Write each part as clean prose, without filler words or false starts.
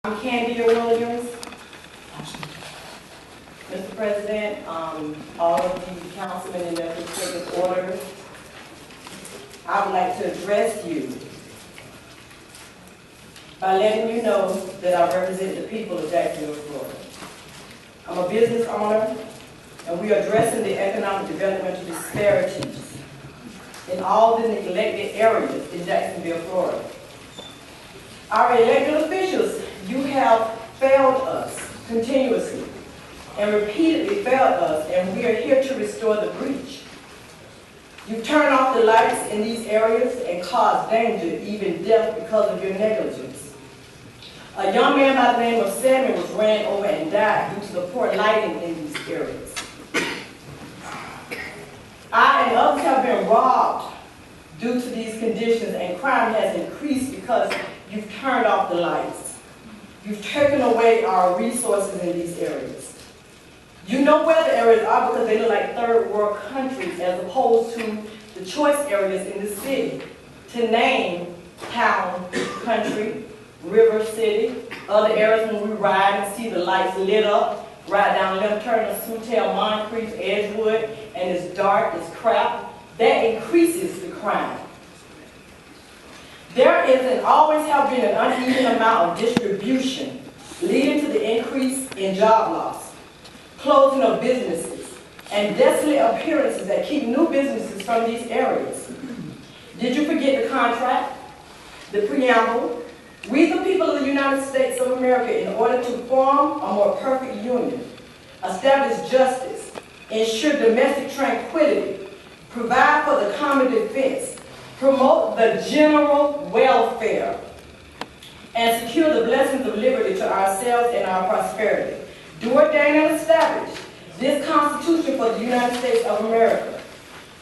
I'm Candia Williams. Mr. President, all of the councilmen in their respective orders, I would like to address you by letting you know that I represent the people of Jacksonville, Florida. I'm a business owner, and we are addressing the economic developmental disparities in all the neglected areas in Jacksonville, Florida. Our elected officials, you have failed us continuously and repeatedly failed us, and we are here to restore the breach. You've turned off the lights in these areas and caused danger, even death, because of your negligence. A young man by the name of Sammy was ran over and died due to the poor lighting in these areas. I and others have been robbed due to these conditions, and crime has increased because you've turned off the lights. You've taken away our resources in these areas. You know where the areas are because they look like third world countries as opposed to the choice areas in the city. To name town, country, river, city, other areas when we ride and see the lights lit up, right down left turn of Sutel, Moncrief, Edgewood, and it's dark, it's crap, that increases the crime. There is and always have been an uneven amount of distribution leading to the increase in job loss, closing of businesses, and desolate appearances that keep new businesses from these areas. Did you forget the contract, the preamble? We, the people of the United States of America, in order to form a more perfect union, establish justice, ensure domestic tranquility, provide for the common defense, promote the general welfare, and secure the blessings of liberty to ourselves and our prosperity. Do ordain and establish this Constitution for the United States of America.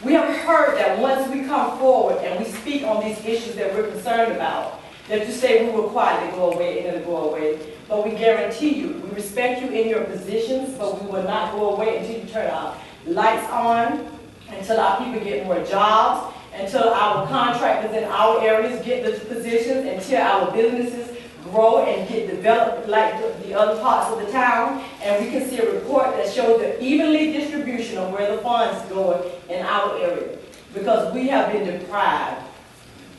We have heard that once we come forward and we speak on these issues that we're concerned about, that you say we will quietly go away and it'll go away. But we guarantee you, we respect you in your positions, but we will not go away until you turn our lights on, until our people get more jobs, until our contractors in our areas get the positions, until our businesses grow and get developed like the other parts of the town, and we can see a report that shows the evenly distribution of where the funds go in our area, because we have been deprived.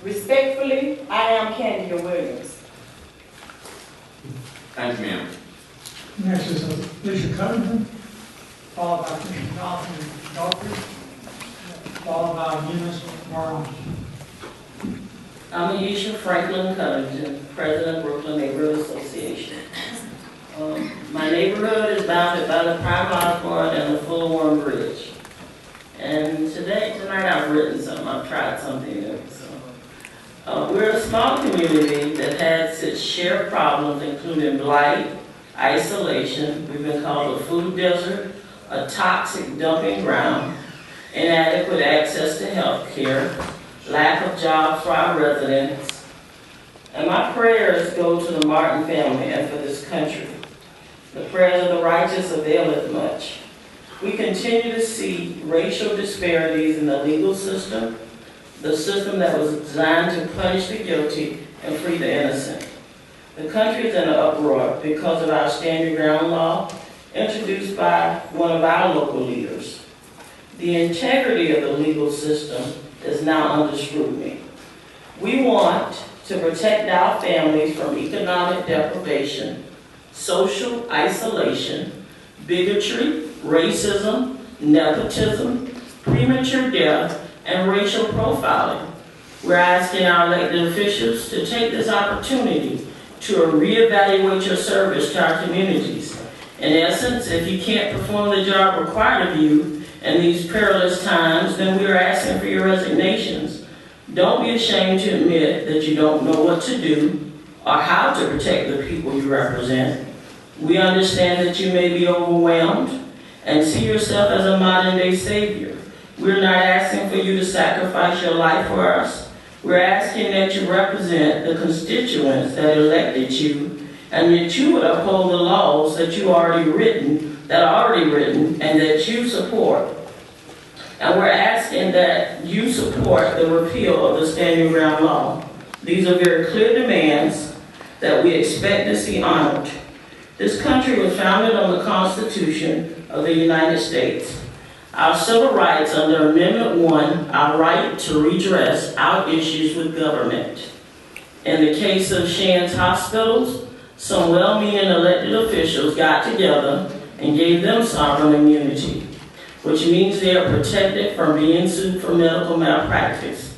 Respectfully, I am Candia Williams. Thank you, ma'am. Next is Alicia Cunningham, followed by Commissioner Johnson and Daughtry, followed by Eunice Marlon. I'm Aisha Franklin Covington, President of Brooklyn Neighborhood Association. My neighborhood is bounded by the Prime Osborne and the Fullerton Bridge. And tonight I've written something, I've tried something new. We're a small community that has its share of problems, including blight, isolation, we've been called a food desert, a toxic dumping ground, inadequate access to health care, lack of jobs for our residents. And my prayers go to the Martin family and for this country. The prayers of the righteous availeth much. We continue to see racial disparities in the legal system, the system that was designed to punish the guilty and free the innocent. The country is in an uproar because of our stand your ground law, introduced by one of our local leaders. The integrity of the legal system is now under scrutiny. We want to protect our families from economic deprivation, social isolation, bigotry, racism, nepotism, premature death, and racial profiling. We're asking our elected officials to take this opportunity to reevaluate your service to our communities. In essence, if you can't perform the job required of you in these perilous times, then we are asking for your resignations. Don't be ashamed to admit that you don't know what to do or how to protect the people you represent. We understand that you may be overwhelmed and see yourself as a modern-day savior. We're not asking for you to sacrifice your life for us. We're asking that you represent the constituents that elected you and that you would uphold the laws that are already written, and that you support. And we're asking that you support the repeal of the Stand Your Ground law. These are very clear demands that we expect to see honored. This country was founded on the Constitution of the United States. Our civil rights under Amendment 1, our right to redress our issues with government. In the case of Shands hospitals, some well-meaning elected officials got together and gave them sovereign immunity, which means they are protected from being sued for medical malpractice.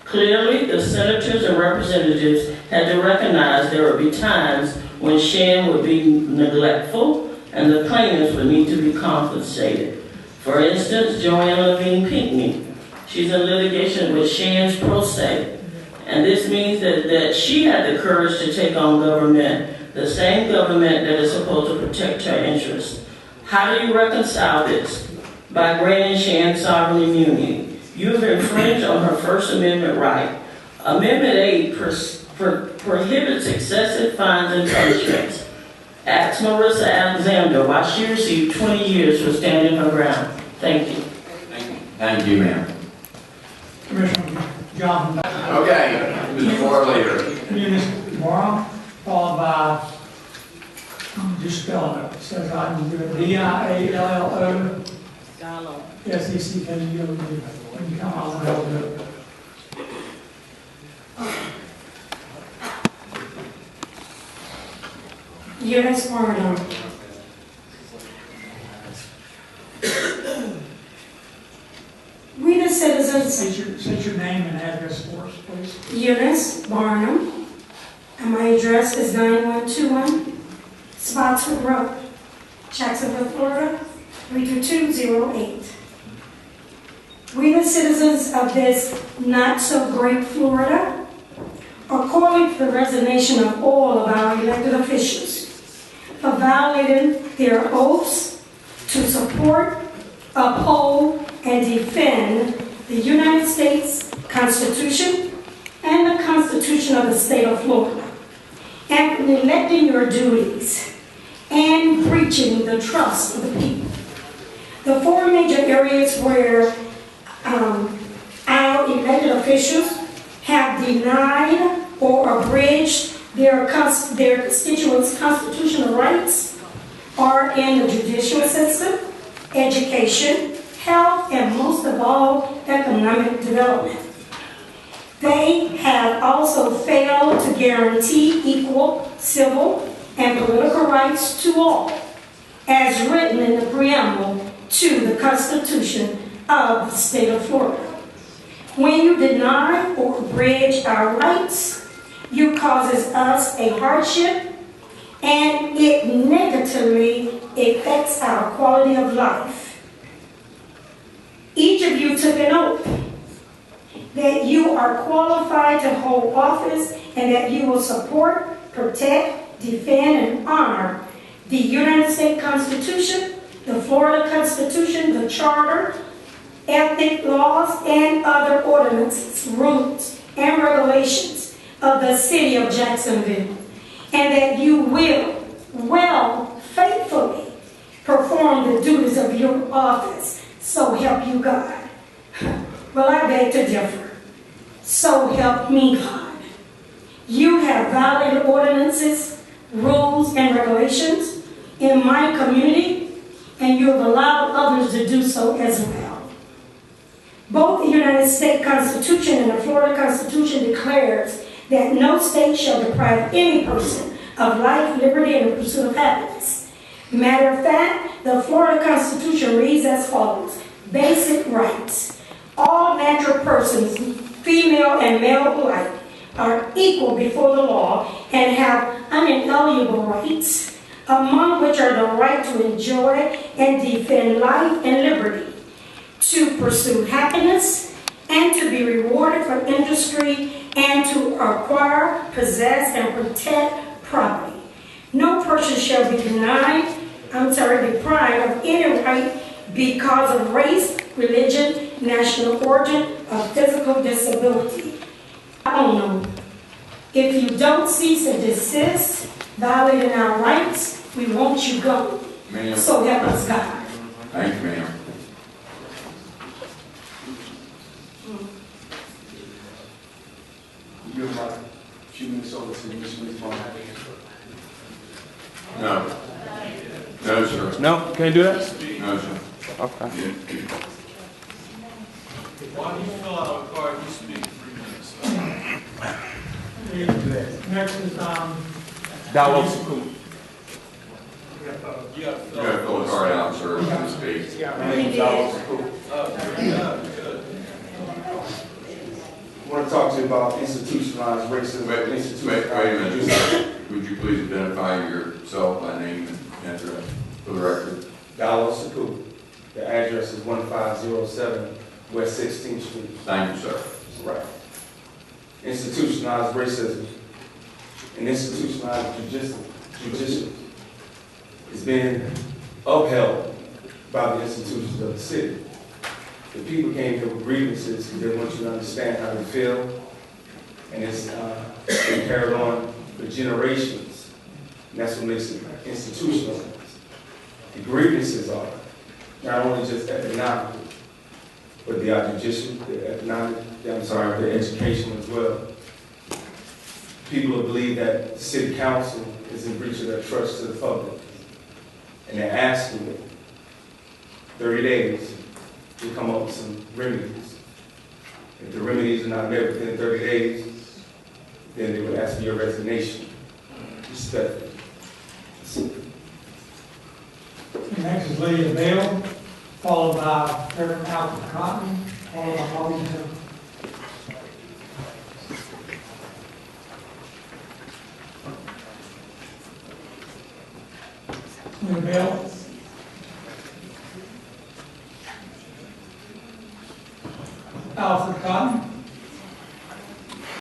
Clearly, the senators and representatives had to recognize there would be times when Shan would be neglectful and the plaintiffs would need to be compensated. For instance, Joanna Levine Pinckney. She's in litigation with Shands Pro Se, and this means that she had the courage to take on government, the same government that is supposed to protect her interests. How do you reconcile this? By granting Shan sovereign immunity. You have infringed on her First Amendment right. Amendment 8 prohibits excessive fines and punishments. Ask Marissa Alexander why she received 20 years for standing her ground. Thank you. Thank you, ma'am. Commissioner Johnson. Okay, Mr. Floor Leader. Eunice Morrow, followed by, just spell it, it says I'm doing D-I-A-L-L-O. Diallo. S-E-C-K-U-O-D. When you come out and help it. Eunice Morrow. We the citizens, State your name and address for us, please. Eunice Barnum, and my address is 9121 Spotswood Road, Jacksonville, Florida, 32208. We the citizens of this not-so-great Florida are calling for the resignation of all of our elected officials for violating their oaths to support, uphold, and defend the United States Constitution and the Constitution of the state of Florida, and neglecting your duties and breaching the trust of the people. The four major areas where our elected officials have denied or abridged their constituents' constitutional rights are in the judicial system, education, health, and most of all, economic development. They have also failed to guarantee equal civil and political rights to all, as written in the preamble to the Constitution of the state of Florida. When you deny or abridge our rights, you causes us a hardship, and it negatively affects our quality of life. Each of you took an oath that you are qualified to hold office and that you will support, protect, defend, and honor the United States Constitution, the Florida Constitution, the Charter, ethnic laws, and other ordinances, rules, and regulations of the city of Jacksonville, and that you will faithfully perform the duties of your office. So help you God. Well, I beg to differ. So help me God. You have violated ordinances, rules, and regulations in my community, and you have allowed others to do so as well. Both the United States Constitution and the Florida Constitution declares that no state shall deprive any person of life, liberty, and the pursuit of happiness. Matter of fact, the Florida Constitution reads as follows: basic rights. All natural persons, female and male alike, are equal before the law and have unalienable rights, among which are the right to enjoy and defend life and liberty, to pursue happiness, and to be rewarded for industry, and to acquire, possess, and protect property. No person shall be deprived of any right because of race, religion, national origin, or physical disability. I don't know. If you don't cease and desist violating our rights, we want you go. So help us God. Thank you, ma'am. You have about a few minutes over to Ms. Smith. No. No, sir. No, can't do that? No, sir. Okay. Why do you fill out a card, you speak 3 minutes? Next is, Diallo Sakoo. You gotta You gotta fill the card out, sir, to speak. My name is Diallo Sakoo. good. I want to talk to you about institutionalized racism. Wait a minute. Would you please identify yourself by name and address for the record? Diallo Saku. The address is 1507 West 16th Street. Thank you, sir. Right. Institutionalized racism and institutionalized judicial is being upheld by the institutions of the city. The people came here with grievances and they want you to understand how they feel, and it's been carried on for generations, and that's what makes it institutional. The grievances are not only just economic, but they are judicial, the education as well. People believe that the city council is in breach of their trust to the public, and they're asking 30 days to come up with some remedies. If the remedies are not met within 30 days, then they would ask for your resignation. Respectfully. next is Lydia Bell, followed by Reverend Alfred Cotton, followed by Bobby Hill. Lydia Bell.